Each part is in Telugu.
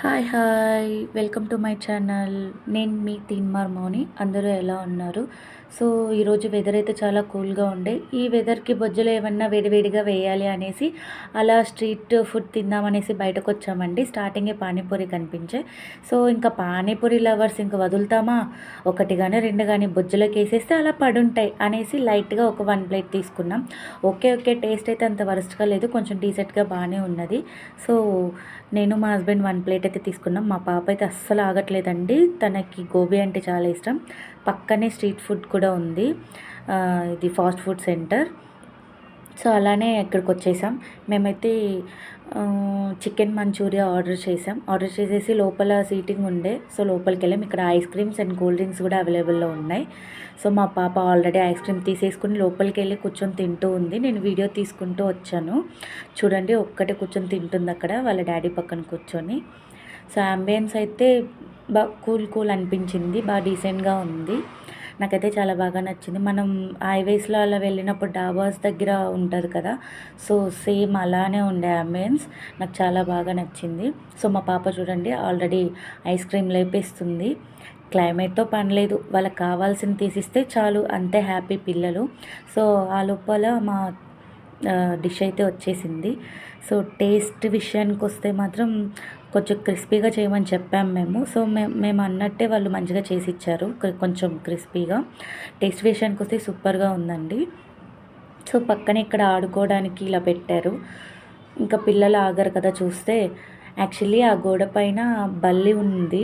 Hi hi welcome to my channel. నేను మీ తీన్మార్ మౌని. అందరూ ఎలా ఉన్నారు? సో ఈరోజు వెదర్ అయితే చాలా కూల్గా ఉండే. ఈ వెదర్కి బొజ్జలు ఏమన్నా వేడివేడిగా వేయాలి అనేసి అలా స్ట్రీట్ ఫుడ్ తిందామనేసి బయటకు వచ్చామండి. స్టార్టింగే పానీపూరి కనిపించే. సో ఇంకా పానీపూరి లవర్స్ ఇంకా వదులుతామా, ఒకటి కానీ రెండు కానీ బొజ్జలోకి వేసేస్తే అలా పడుంటాయి అనేసి లైట్గా ఒక 1 ప్లేట్ తీసుకున్నాం. ఓకే ఓకే, టేస్ట్ అయితే అంత వరస్ట్గా లేదు, కొంచెం డీసెంట్గా బాగానే ఉన్నది. సో నేను మా హస్బెండ్ 1 ప్లేట్ అయితే తీసుకున్నాం. మా పాప అయితే అస్సలు ఆగట్లేదండి, తనకి గోబీ అంటే చాలా ఇష్టం. పక్కనే స్ట్రీట్ ఫుడ్ కూడా ఉంది, ఇది ఫాస్ట్ ఫుడ్ సెంటర్. సో అలానే ఇక్కడికి వచ్చేసాం. మేమైతే చికెన్ మంచూరియా ఆర్డర్ చేసేసి లోపల సీటింగ్ ఉండే. సో లోపలికి వెళ్ళాం. ఇక్కడ ice creams and cool drinks కూడా అవైలబుల్లో ఉన్నాయి. సో మా పాప ఆల్రెడీ ఐస్ క్రీమ్ తీసేసుకుని లోపలికి వెళ్ళి కూర్చొని తింటూ ఉంది. నేను వీడియో తీసుకుంటూ వచ్చాను. చూడండి, ఒక్కటే కూర్చొని తింటుంది అక్కడ వాళ్ళ డాడీ పక్కన కూర్చొని. సో అంబియన్స్ అయితే బాగా కూల్ అనిపించింది, బాగా డీసెంట్గా ఉంది. నాకైతే చాలా బాగా నచ్చింది. మనం హైవేస్లో అలా వెళ్ళినప్పుడు డాబాస్ దగ్గర ఉంటుంది కదా, సో సేమ్ అలానే ఉండే అంబియన్స్. నాకు చాలా బాగా నచ్చింది. సో మా పాప చూడండి ఆల్రెడీ ఐస్ క్రీమ్ లేపేస్తుంది. క్లైమేట్తో పని లేదు, వాళ్ళకి కావాల్సింది తీసిస్తే చాలు, అంతే హ్యాపీ పిల్లలు. సో ఆ లోపల మా డిష్ అయితే వచ్చేసింది. సో టేస్ట్ విషయానికి వస్తే మాత్రం కొంచెం క్రిస్పీగా చేయమని చెప్పాము మేము. సో మేము అన్నట్టే వాళ్ళు మంచిగా చేసి ఇచ్చారు, కొంచెం క్రిస్పీగా. టేస్ట్ విషయానికి వస్తే సూపర్గా ఉందండి. సో పక్కన ఇక్కడ ఆడుకోవడానికి ఇలా పెట్టారు. ఇంకా పిల్లలు ఆగరు కదా చూస్తే. యాక్చువల్లీ ఆ గోడ పైన బల్లి ఉంది.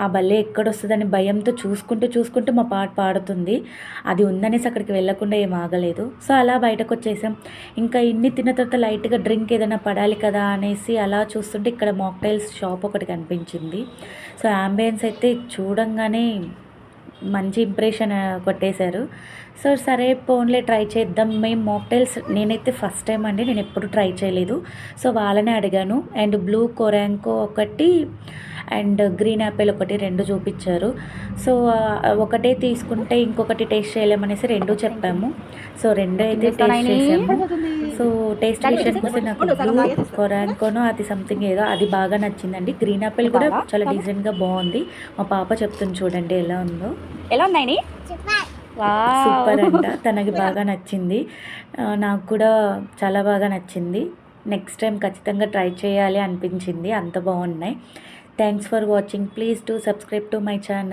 ఆ బల్లి ఎక్కడొస్తుందని భయంతో చూసుకుంటూ మా పాట పాడుతుంది. అది ఉందనేసి అక్కడికి వెళ్ళకుండా ఏం ఆగలేదు. సో అలా బయటకు వచ్చేసాం. ఇంకా ఇన్ని తిన్న తర్వాత లైట్గా డ్రింక్ ఏదైనా పడాలి కదా అనేసి అలా చూస్తుంటే ఇక్కడ మాక్టైల్స్ షాప్ ఒకటి కనిపించింది. సో అంబియన్స్ అయితే చూడంగానే మంచి ఇంప్రెషన్ కొట్టేశారు. సో సరే పోన్లే ట్రై చేద్దాం. మేము మాక్టైల్స్ నేనైతే ఫస్ట్ టైం అండి, నేను ఎప్పుడు ట్రై చేయలేదు. సో వాళ్ళనే అడిగాను. అండ్ బ్లూ కొరాంకో ఒకటి అండ్ గ్రీన్ యాపిల్ ఒకటి, 2 చూపించారు. సో ఒకటే తీసుకుంటే ఇంకొకటి టేస్ట్ చేయలేమనేసి 2 చెప్పాము. సో 2 అయితే టేస్ట్ చేసాము. సో టేస్ట్ విషయానికి వస్తే నాకు బ్లూ కొరాంకోనో అది సంథింగ్ ఏదో అది బాగా నచ్చిందండి. గ్రీన్ యాపిల్ కూడా చాలా డీసెంట్గా బాగుంది. మా పాప చెప్తుంది చూడండి ఎలా ఉందో. ఎలా ఉన్నాయి సూపర్ అంట, తనకి బాగా నచ్చింది. నాకు కూడా చాలా బాగా నచ్చింది. నెక్స్ట్ టైం ఖచ్చితంగా ట్రై చేయాలి అనిపించింది, అంత బాగున్నాయి. Thanks for watching. Please to subscribe to my channel.